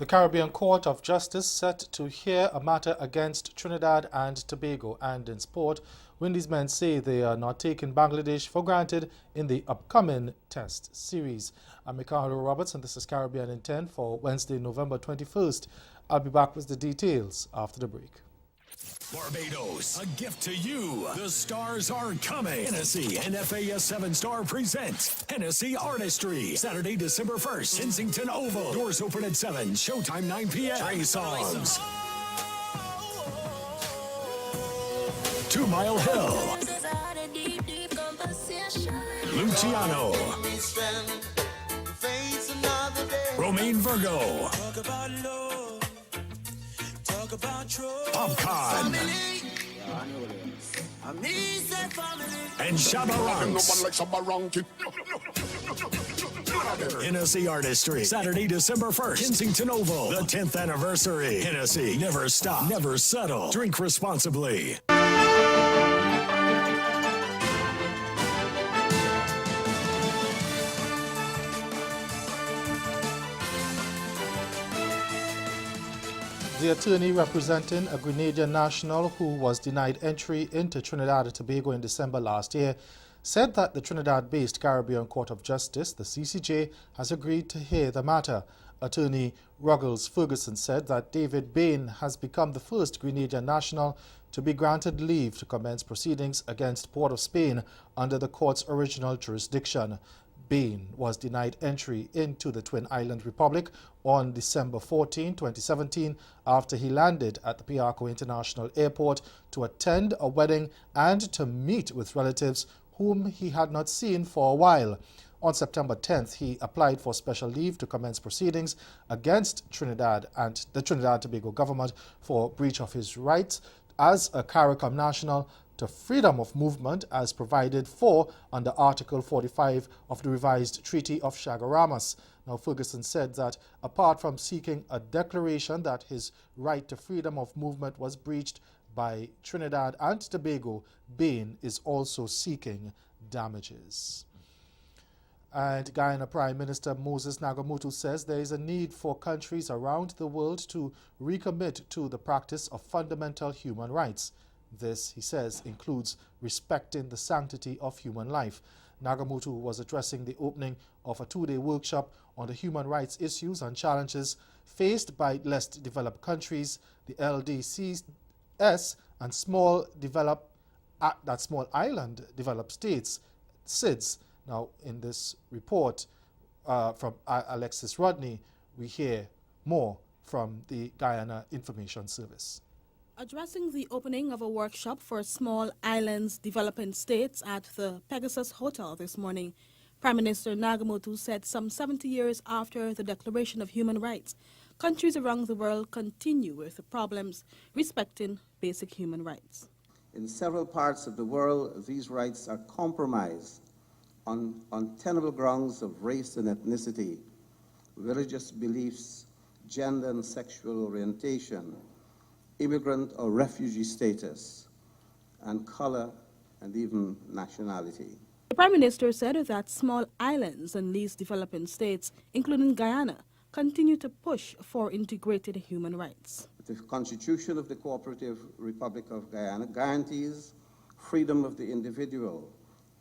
The Caribbean Court of Justice set to hear a matter against Trinidad and Tobago, and in sport, Windies men say they are not taking Bangladesh for granted in the upcoming Test series. I'm Ricardo Roberts and this is Caribbean in 10 for Wednesday, November 21st. I'll be back with the details after the break. Barbados, a gift to you. The stars are coming. Hennessy and FAS 7-Star present Hennessy Artistry. Saturday, December 1st, Kensington Oval. Doors open at 7, showtime 9 p.m. Trey Songs. 2 Mile Hill. Luciano. Romaine Virgo. Popcorn. And Shabba Ranks. Hennessy Artistry. Saturday, December 1st. Kensington Oval. The 10th anniversary. Hennessy. Never stop. Never settle. Drink responsibly. The attorney representing a Grenadian national who was denied entry into Trinidad and Tobago in December last year said that the Trinidad-based Caribbean Court of Justice, the CCJ, has agreed to hear the matter. Attorney Ruggles Ferguson said that David Bain has become the first Grenadian national to be granted leave to commence proceedings against Port of Spain under the court's original jurisdiction. Bain was denied entry into the Twin Island Republic on December 14, 2017, after he landed at the Piarco International Airport to attend a wedding and to meet with relatives whom he had not seen for a while. On September 10th, he applied for special leave to commence proceedings against Trinidad and the Trinidad and Tobago government for breach of his rights as a CARICOM national to freedom of movement as provided for under Article 45 of the revised Treaty of Chaguaramas. Now, Ferguson said that apart from seeking a declaration that his right to freedom of movement was breached by Trinidad and Tobago, Bain is also seeking damages. And Guyana Prime Minister Moses Nagamootoo says there is a need for countries around the world to recommit to the practice of fundamental human rights. This, he says, includes respecting the sanctity of human life. Nagamootoo was addressing the opening of a 2-day workshop on the human rights issues and challenges faced by less developed countries, the LDCs, and small island developed states, SIDS. Now, in this report from Alexis Rodney, we hear more from the Guyana Information Service. Addressing the opening of a workshop for small islands developing states at the Pegasus Hotel this morning, Prime Minister Nagamootoo said some 70 years after the Declaration of Human Rights, countries around the world continue with the problems respecting basic human rights. In several parts of the world, these rights are compromised on untenable grounds of race and ethnicity, religious beliefs, gender and sexual orientation, immigrant or refugee status, and color, and even nationality. The Prime Minister said that small islands and least developing states, including Guyana, continue to push for integrated human rights. The Constitution of the Cooperative Republic of Guyana guarantees freedom of the individual,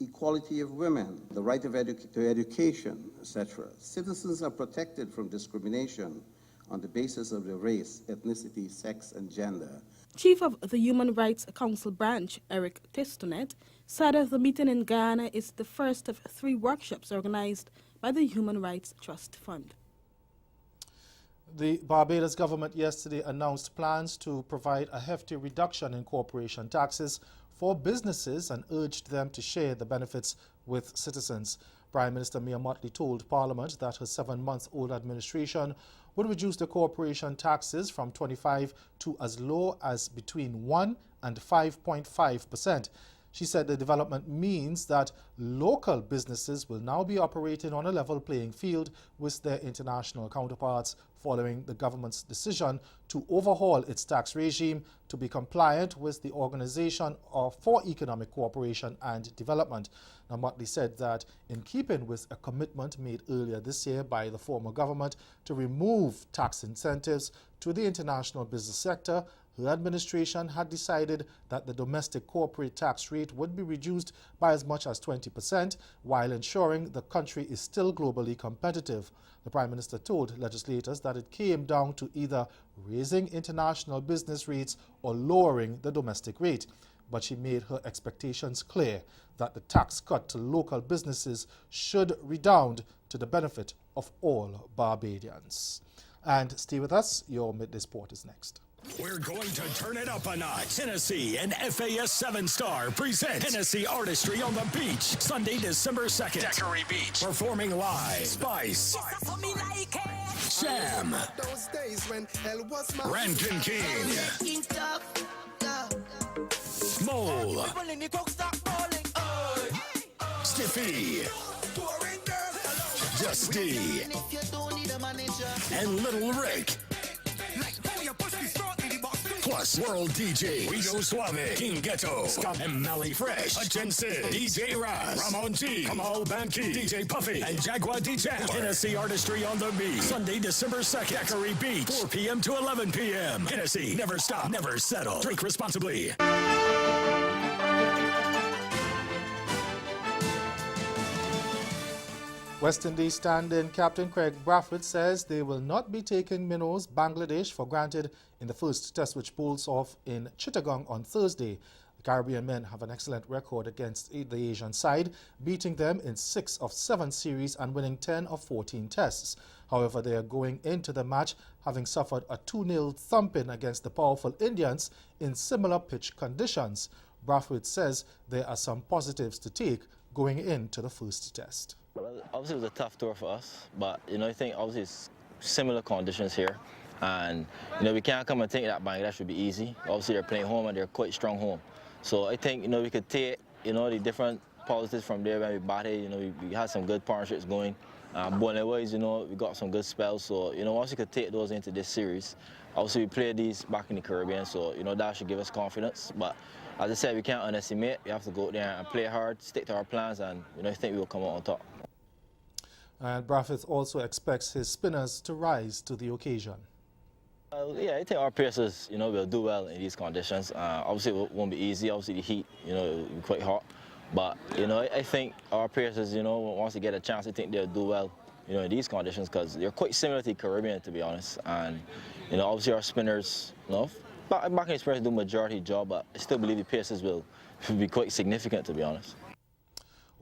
equality of women, the right to education, etc. Citizens are protected from discrimination on the basis of their race, ethnicity, sex, and gender. Chief of the Human Rights Council branch, Eric Testonet, said the meeting in Guyana is the first of 3 workshops organized by the Human Rights Trust Fund. The Barbados government yesterday announced plans to provide a hefty reduction in corporation taxes for businesses and urged them to share the benefits with citizens. Prime Minister Mia Mottley told Parliament that her 7-month-old administration would reduce the corporation taxes from 25% to as low as between 1 and 5.5%. She said the development means that local businesses will now be operating on a level playing field with their international counterparts following the government's decision to overhaul its tax regime to be compliant with the Organization for Economic Cooperation and Development. Now, Motley said that in keeping with a commitment made earlier this year by the former government to remove tax incentives to the international business sector, her administration had decided that the domestic corporate tax rate would be reduced by as much as 20% while ensuring the country is still globally competitive. The Prime Minister told legislators that it came down to either raising international business rates or lowering the domestic rate. But she made her expectations clear that the tax cut to local businesses should redound to the benefit of all Barbadians. And stay with us, your Midday Sport is next. We're going to turn it up a notch. Hennessy and FAS 7-Star present Hennessy Artistry on the Beach, Sunday, December 2nd. Daiquiri Beach. Performing live, Spice, Sham, Rankin King, Mole, Stiffy, Justy, and Little Rick. Plus, World DJ, Guido Suave, King Ghetto, Scott and Mally Fresh, Hutchin Sid, DJ Raz, Ramon G, Kamal Banki, DJ Puffy, and Jaguar DJ. Hennessy Artistry on the Beach, Sunday, December 2nd, Daiquiri Beach, 4 p.m. to 11 p.m. Hennessy, never stop, never settle. Drink responsibly. West Indies stand-in captain Craig Brathwaite says they will not be taking Minnows, Bangladesh, for granted in the first test which pulls off in Chittagong on Thursday. The Caribbean men have an excellent record against the Asian side, beating them in 6 of 7 series and winning 10 of 14 tests. However, they are going into the match having suffered a 2-0 thumping against the powerful Indians in similar pitch conditions. Brathwaite says there are some positives to take going into the first test. Well, obviously it was a tough tour for us, but I think obviously it's similar conditions here, and we can't come and think that Bangladesh would be easy. Obviously they're playing home and they're quite strong home, so I think we could take the different positives from there when we batted. We had some good partnerships going. Bowling-wise, we got some good spells, so once we could take those into this series. Obviously we played these back in the Caribbean, so that should give us confidence. But as I said, we can't underestimate. We have to go there and play hard, stick to our plans, and I think we will come out on top. And Brathwaite also expects his spinners to rise to the occasion. Yeah, I think our pacers, will do well in these conditions. Obviously, it won't be easy. Obviously, the heat, it'll be quite hot. But, I think our pacers, once they get a chance, I think they'll do well, in these conditions because they're quite similar to the Caribbean, to be honest. And, obviously, our spinners, back in the spinners do majority job, but I still believe the pacers will be quite significant, to be honest.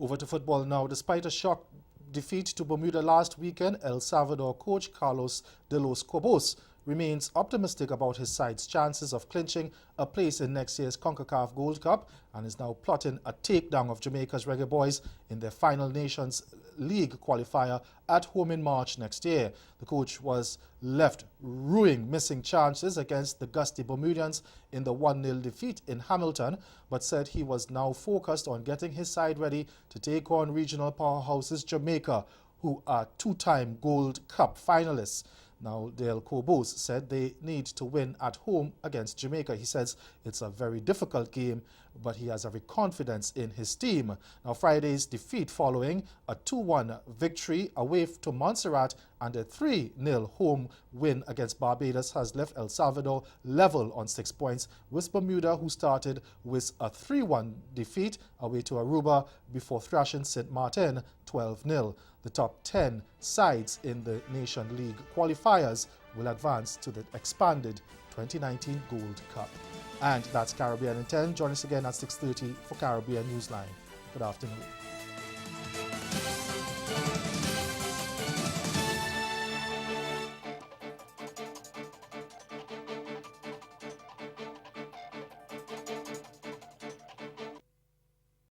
Over to football now. Despite a shock defeat to Bermuda last weekend, El Salvador coach Carlos de los Cobos remains optimistic about his side's chances of clinching a place in next year's CONCACAF Gold Cup and is now plotting a takedown of Jamaica's Reggae Boys in their final Nations League qualifier at home in March next year. The coach was left ruining missing chances against the gusty Bermudians in the 1-0 defeat in Hamilton, but said he was now focused on getting his side ready to take on regional powerhouses Jamaica, who are 2-time Gold Cup finalists. Now, Del Cobos said they need to win at home against Jamaica. He says it's a very difficult game, but he has every confidence in his team. Now, Friday's defeat following a 2-1 victory away to Montserrat and a 3-0 home win against Barbados has left El Salvador level on 6 points, with Bermuda, who started with a 3-1 defeat away to Aruba before thrashing St. Martin 12-0. The top 10 sides in the Nation League qualifiers will advance to the expanded 2019 Gold Cup. And that's Caribbean in 10. Join us again at 6:30 for Caribbean Newsline. Good afternoon.